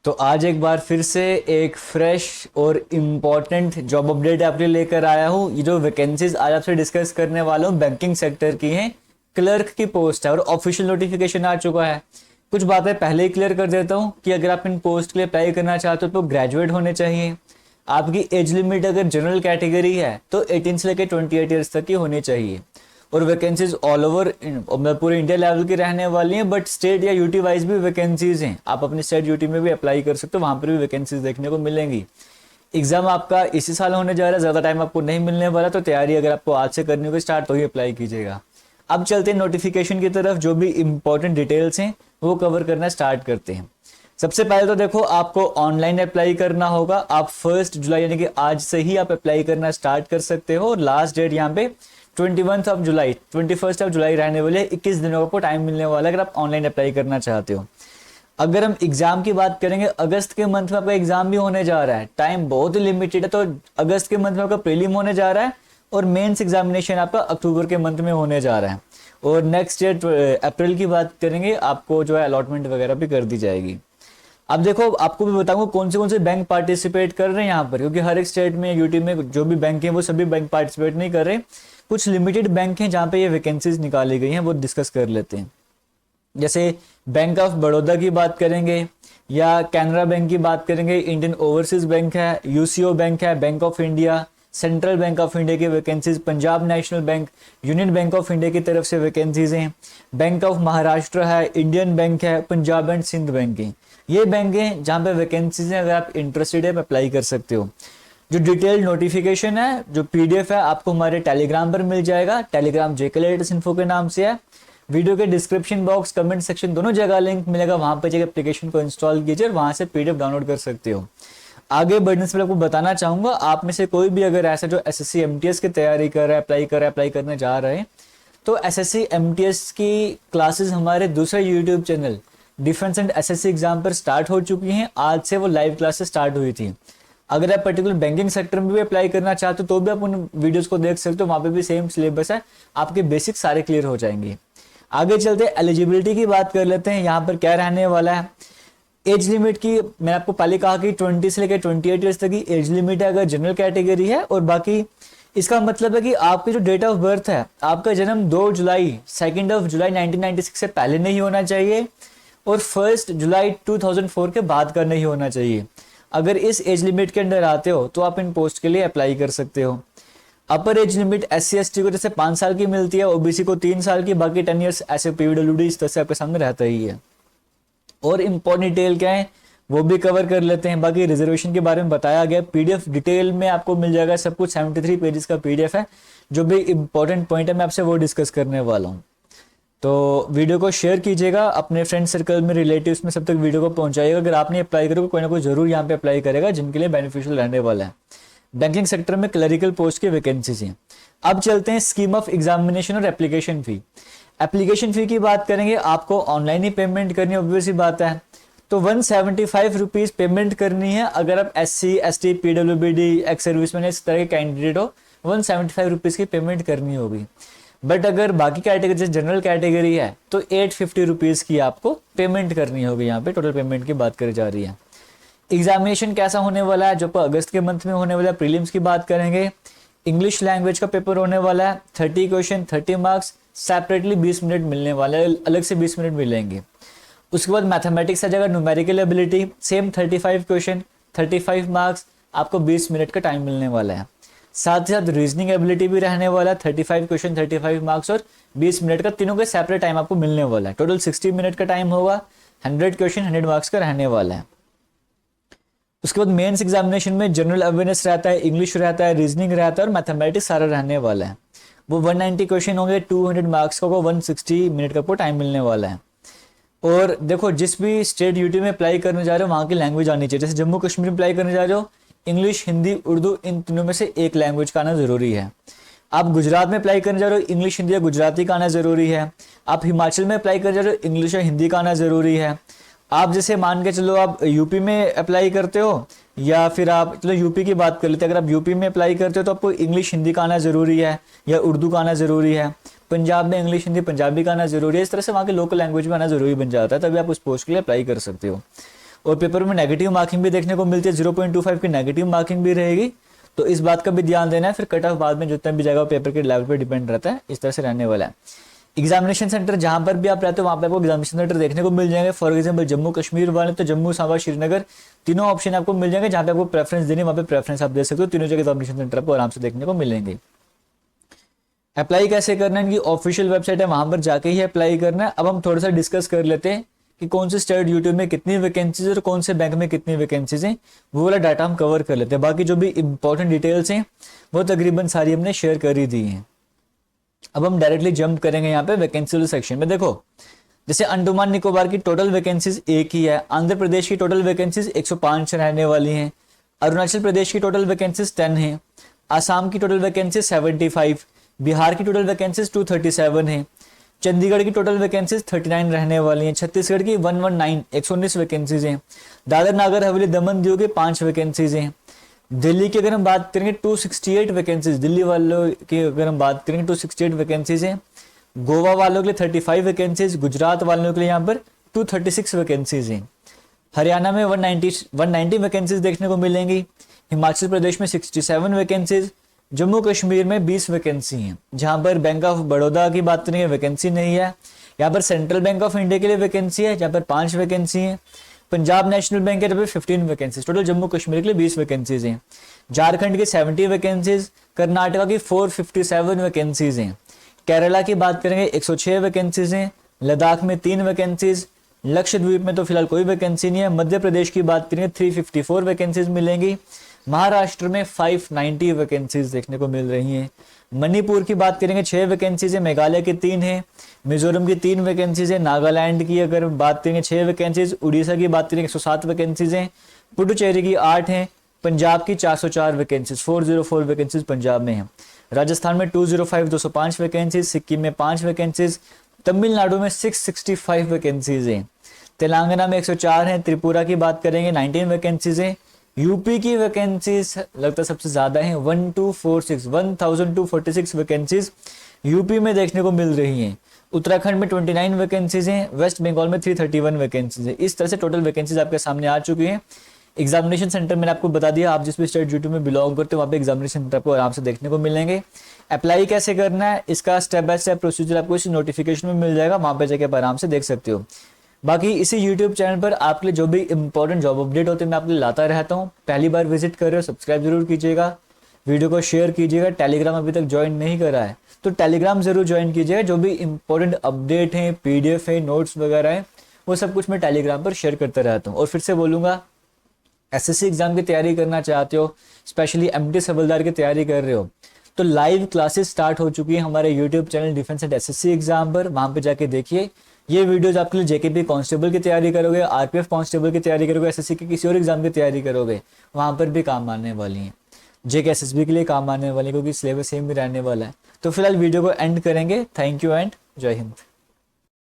तो आज एक बार फिर से एक फ्रेश और इम्पॉर्टेंट जॉब अपडेट आपके लेकर आया हूँ। ये जो वैकेंसीज आज आपसे डिस्कस करने वाला हूँ बैंकिंग सेक्टर की हैं, क्लर्क की पोस्ट है और ऑफिशियल नोटिफिकेशन आ चुका है। कुछ बातें पहले ही क्लियर कर देता हूँ कि अगर आप इन पोस्ट के लिए अप्लाई करना चाहते हो तो ग्रेजुएट होने चाहिए। आपकी एज लिमिट अगर जनरल कैटेगरी है तो 18 से लेकर 28 ईयर्स तक की होनी चाहिए और वैकेंसीज ऑल ओवर पूरे इंडिया लेवल की रहने वाली हैं, बट स्टेट या यूटी वाइज भी वैकेंसीज हैं। आप अपने स्टेट यूटी में भी अप्लाई कर सकते हो, वहां पर भी वैकेंसीज देखने को मिलेंगी। एग्जाम आपका इसी साल होने जा रहा है, ज़्यादा टाइम आपको नहीं मिलने वाला, तो तैयारी अगर आपको आज से करनी होगी स्टार्ट तो ही अप्लाई कीजिएगा। अब चलते हैं नोटिफिकेशन की तरफ, जो भी इंपॉर्टेंट डिटेल्स हैं वो कवर करना स्टार्ट करते हैं। सबसे पहले तो देखो, आपको ऑनलाइन अप्लाई करना होगा। आप 1 जुलाई यानी कि आज से ही आप अप्लाई करना स्टार्ट कर सकते हो। लास्ट डेट यहाँ पे 21 जुलाई रहने वाले 21 दिनों का आपको टाइम मिलने वाला है अगर आप ऑनलाइन अप्लाई करना चाहते हो। अगर हम एग्जाम की बात करेंगे, अगस्त के मंथ में आपका एग्जाम भी होने जा रहा है, टाइम बहुत ही लिमिटेड है। तो अगस्त के मंथ में आपका प्रीलिम होने जा रहा है और मेंस एग्जामिनेशन आपका अक्टूबर के मंथ में होने जा रहा है। और नेक्स्ट ईयर अप्रैल की बात करेंगे, आपको जो है अलॉटमेंट वगैरह भी कर दी जाएगी। अब देखो, आपको भी बताऊंगा कौन से बैंक पार्टिसिपेट कर रहे हैं यहाँ पर, क्योंकि हर एक स्टेट में यूटी में जो भी बैंक हैं वो सभी बैंक पार्टिसिपेट नहीं कर रहे। कुछ लिमिटेड बैंक हैं जहाँ पे ये वैकेंसीज निकाली गई हैं, वो डिस्कस कर लेते हैं। जैसे बैंक ऑफ बड़ौदा की बात करेंगे या कैनरा बैंक की बात करेंगे, इंडियन ओवरसीज बैंक है, यूसीओ बैंक है, Bank of India, Central Bank of India की vacancies, Punjab National Bank, Union Bank of India की तरफ से वैकेंसीज हैं, बैंक ऑफ महाराष्ट्र है, इंडियन बैंक है, पंजाब एंड सिंध बैंक है। ये बैंक हैं जहाँ पे वैकेंसीज हैं, अगर आप इंटरेस्टेड है अप्लाई कर सकते हो। जो डिटेल्ड नोटिफिकेशन है, जो पीडीएफ है, आपको हमारे टेलीग्राम पर मिल जाएगा। टेलीग्राम जेके लेटेस्ट इन्फो के नाम से है। वीडियो के डिस्क्रिप्शन बॉक्स, कमेंट सेक्शन दोनों जगह लिंक मिलेगा, वहां पर जाकर एप्लीकेशन को इंस्टॉल कीजिए और वहां से पीडीएफ डाउनलोड कर सकते हो। आगे बढ़ने से पहले आपको बताना चाहूंगा, आप में से कोई भी अगर ऐसा जो एसएससी एमटीएस की तैयारी कर रहा है, अप्लाई करने जा रहे हैं, तो एसएससी एमटीएस की क्लासेस हमारे दूसरे YouTube channel defence and SSC exam पर स्टार्ट हो चुकी हैं। आज से वो लाइव क्लासेस स्टार्ट हुई थी। अगर आप पर्टिकुलर बैंकिंग सेक्टर में भी अप्लाई करना चाहते हो तो भी आप उन वीडियोस को देख सकते हो, वहां पे भी सेम सिलेबस है, आपके बेसिक सारे क्लियर हो जाएंगे। आगे चलते एलिजिबिलिटी की बात कर लेते हैं। यहाँ पर क्या रहने वाला है, एज लिमिट की मैंने आपको पहले कहा कि 20 से लेकर 28 ईयर्स तक की एज लिमिट है अगर जनरल कैटेगरी है, और बाकी इसका मतलब है कि आपकी जो डेट ऑफ बर्थ है, आपका जन्म 2 जुलाई 1996 से पहले नहीं होना चाहिए और 1 जुलाई 2004 के बाद का नहीं होना चाहिए। अगर इस एज लिमिट के अंडर आते हो तो आप इन पोस्ट के लिए अप्लाई कर सकते हो। अपर एज लिमिट SC/ST को जैसे 5 साल की मिलती है, ओबीसी को 3 साल की, बाकी 10 ईयर्स ऐसे पीडब्ल्यूडी इस तरह से आपके सामने रहता ही है। और इम्पोर्टेंट डिटेल क्या है वो भी कवर कर लेते हैं। बाकी रिजर्वेशन के बारे में बताया गया, पीडीएफ डिटेल में आपको मिल जाएगा सब कुछ। 73 पेजेस का पीडीएफ है, जो भी इंपॉर्टेंट पॉइंट है मैं आपसे वो डिस्कस करने वाला हूँ। तो वीडियो को शेयर कीजिएगा अपने फ्रेंड सर्कल में, रिलेटिव्स में, सब तक वीडियो को पहुंचाइएगा। अगर आपने अप्लाई करोगे, कोई ना कोई जरूर यहाँ पे अप्लाई करेगा जिनके लिए बेनिफिशियल रहने वाला है। बैंकिंग सेक्टर में क्लरिकल पोस्ट की वैकेंसीज हैं। अब चलते हैं स्कीम ऑफ एग्जामिनेशन और एप्लीकेशन फी। एप्लीकेशन फी की बात करेंगे, आपको ऑनलाइन ही पेमेंट करनी है, ऑब्वियस ही बात है। तो 175 रुपीज पेमेंट करनी है अगर आप SC/ST, PWBD, एक्स सर्विसमैन इस तरह के कैंडिडेट हो, 175 रुपीज की पेमेंट करनी होगी। बट अगर बाकी कैटेगरी जैसे जनरल कैटेगरी है तो 850 रुपीज की आपको पेमेंट करनी होगी। यहाँ पे टोटल पेमेंट की बात करी जा रही है। एग्जामिनेशन कैसा होने वाला है, जो अगस्त के मंथ में होने वाला है। प्रीलिम्स की बात करेंगे, इंग्लिश लैंग्वेज का पेपर होने वाला है, 30 क्वेश्चन 30 मार्क्स, सेपरेटली 20 मिनट मिलने वाला है, अलग से 20 मिनट मिलेंगे। उसके बाद मैथमेटिक्स आ जाएगा, numerical ability, same 35 question 35 marks, आपको 20 मिनट का टाइम मिलने वाला है। साथ ही साथ रीजनिंग एबिलिटी भी रहने वाला है, 35 क्वेश्चन 35 मार्क्स और 20 मिनट का, तीनों के सेपरेट टाइम आपको मिलने वाला है। टोटल 60 मिनट का टाइम होगा, 100 क्वेश्चन 100 मार्क्स का रहने वाला है। उसके बाद मेंस एग्जामिनेशन में जनरल अवेयरनेस रहता है, इंग्लिश रहता है, रीजनिंग रहता है और मैथमेटिक्स सारा रहने वाला है। वो 190 क्वेश्चन होंगे, 200 मार्क्स का, 160 मिनट का आपको टाइम मिलने वाला है। और देखो, जिस भी स्टेट यूटी में अप्लाई करने जा रहे हो वहाँ की लैंग्वेज आनी चाहिए। जैसे जम्मू कश्मीर में अप्लाई करने जा रहे हो, इंग्लिश, हिंदी, उर्दू, इन तीनों में से एक लैंग्वेज का आना जरूरी है। आप गुजरात में अप्लाई करने जा रहे हो, इंग्लिश, हिंदी या गुजराती का आना जरूरी है। आप हिमाचल में अप्लाई करने जा रहे हो, इंग्लिश या हिंदी का आना जरूरी है। आप जैसे मान के चलो आप यूपी में अप्लाई करते हो, या फिर आप चलो यूपी की बात कर लेते हैं, अगर आप यूपी में अप्लाई करते हो तो आपको इंग्लिश हिंदी का आना जरूरी है या उर्दू का आना जरूरी है। पंजाब में इंग्लिश हिंदी पंजाबी का आना जरूरी है। इस तरह से वहाँ के लोकल लैंग्वेज में आना जरूरी बन जाता है, तभी आप उस पोस्ट के लिए अप्लाई कर सकते हो। और पेपर में नेगेटिव मार्किंग भी देखने को मिलती है, 0.25 की नेगेटिव मार्किंग भी रहेगी। तो इस बात का भी ध्यान देना है, फिर कट ऑफ बाद में जितना भी जाएगा पेपर के लेवल पे डिपेंड रहता है, इस तरह से रहने वाला है। एग्जामिनेशन सेंटर जहां पर भी आप रहते हो वहां पे आपको एग्जामिनेशन सेंटर देखने को मिल जाएंगे। फॉर एग्जांपल जम्मू कश्मीर वाले तो जम्मू, सांबा, श्रीनगर तीनों ऑप्शन आपको मिल जाएंगे। जहां पे आपको प्रेफरेंस देनी वहां पे प्रेफरेंस आप दे सकते हो। तीनों जगह एग्जामिनेशन सेंटर आपको आराम से देखने को मिलेंगे। अप्लाई कैसे करना है, इनकी ऑफिशियल वेबसाइट है, वहां पर जाके ही अप्लाई करना है। अब हम थोड़ा सा डिस्कस कर लेते हैं कि कौन से स्टेट यूट्यूब में कितनी वैकेंसीज और कौन से बैंक में कितनी वैकेंसीज हैं, वो वाला डाटा हम कवर कर लेते हैं। बाकी जो भी इंपॉर्टेंट डिटेल्स हैं वो तकरीबन सारी हमने शेयर कर ही दी हैं। अब हम डायरेक्टली जंप करेंगे यहाँ पे वैकेंसी सेक्शन में। देखो जैसे अंडमान निकोबार की टोटल वैकेंसीज एक ही है, आंध्र प्रदेश की टोटल वैकेंसीज 105 रहने वाली हैं, अरुणाचल प्रदेश की टोटल वैकेंसीज 10 हैं, आसाम की टोटल वैकेंसीज 75, बिहार की टोटल वैकेंसीज 237 है, चंडीगढ़ की टोटल वैकेंसीज 39 रहने वाली हैं, छत्तीसगढ़ की 119 119 वैकेंसीज हैं, दादर नागर हवेली दमन दीव के 5 वैकेंसीज हैं, दिल्ली की अगर हम बात करेंगे 268 वैकेंसीज, दिल्ली वालों की अगर हम बात करेंगे 268 वैकेंसीज हैं, गोवा वालों के लिए 35 वैकेंसीज, गुजरात वालों के लिए यहाँ पर 236 वैकेंसीज हैं, हरियाणा में 190 वैकेंसीज देखने को मिलेंगी, हिमाचल प्रदेश में 67 वैकेंसीज, जम्मू कश्मीर में 20 वैकेंसी हैं। जहां पर बैंक ऑफ बड़ौदा की बात करेंगे वैकेंसी नहीं है, यहाँ पर सेंट्रल बैंक ऑफ इंडिया के लिए वैकेंसी है जहाँ पर 5 वैकेंसी है, पंजाब नेशनल बैंक के लिए 15 वैकेंसीज, टोटल जम्मू कश्मीर के लिए 20 वैकेंसीज हैं, झारखंड की 70 वैकेंसीज, कर्नाटका की 457 वैकेंसीज हैं, केरला की बात करेंगे 106 वैकेंसीज हैं, लद्दाख में 3 वैकेंसीज, लक्षद्वीप में तो फिलहाल कोई वैकेंसी नहीं है, मध्य प्रदेश की बात करेंगे 354 वैकेंसीज मिलेंगी, महाराष्ट्र में 590 वैकेंसीज देखने को मिल रही हैं, मणिपुर की बात करेंगे 6 वैकेंसीज है, मेघालय की 3 है, मिजोरम की 3 वैकेंसीज है, नागालैंड की अगर बात करेंगे 6 वैकेंसीज, उड़ीसा की बात करेंगे 107 वैकेंसीज हैं, पुडुचेरी की 8 हैं, पंजाब की 404 वैकेंसीज 404 वैकेंसीज पंजाब में है, राजस्थान में 205 205 वैकेंसीज, सिक्किम में 5 वैकेंसीज, तमिलनाडु में 665 वैकेंसीज हैं, तेलंगाना में 104 हैं, त्रिपुरा की बात करेंगे 19 वैकेंसीज हैं, यूपी की वैकेंसीज लगता है सबसे ज्यादा है 1246 वैकेंसीज यूपी में देखने को मिल रही हैं, उत्तराखंड में 29 वैकेंसीज हैं, वेस्ट बंगाल में 331 वैकेंसीज हैं। इस तरह से टोटल वैकेंसीज आपके सामने आ चुकी हैं। एग्जामिनेशन सेंटर मैंने आपको बता दिया, आप जिस भी स्टेट यूट्यूब में बिलोंग करते हो वहाँ पे एग्जामिनेशन सेंटर आपको आराम से देखने को मिलेंगे। अप्लाई कैसे करना है इसका स्टेप बाय स्टेप प्रोसीजर आपको इस नोटिफिकेशन में मिल जाएगा, वहाँ पे जाके आप आराम से देख सकते हो। बाकी इसी YouTube चैनल पर आपके लिए जो भी इंपॉर्टेंट जॉब अपडेट होते हैं मैं आपके लिए लाता रहता हूँ। पहली बार विजिट कर रहे हो सब्सक्राइब जरूर कीजिएगा, वीडियो को शेयर कीजिएगा। टेलीग्राम अभी तक ज्वाइन नहीं करा है तो टेलीग्राम जरूर ज्वाइन कीजिएगा। जो भी इंपॉर्टेंट अपडेट हैं, PDF है, नोट्स वगैरह है, वो सब कुछ मैं टेलीग्राम पर शेयर करता रहता हूँ। और फिर से बोलूँगा, SSC एग्जाम की तैयारी करना चाहते हो, स्पेशली MT हवलदार की तैयारी कर रहे हो, तो लाइव क्लासेस स्टार्ट हो चुकी है हमारे YouTube channel defence and SSC exam पर, वहाँ पे जाके देखिए। ये वीडियोज आपके लिए JKP कांस्टेबल की तैयारी करोगे, RPF कांस्टेबल की तैयारी करोगे, SSC की किसी और एग्जाम की तैयारी करोगे, वहाँ पर भी काम आने वाली हैं। JK SSB के लिए काम आने वाली है क्योंकि सिलेबस सेम भी रहने वाला है। तो फिलहाल वीडियो को एंड करेंगे। थैंक यू एंड जय हिंद।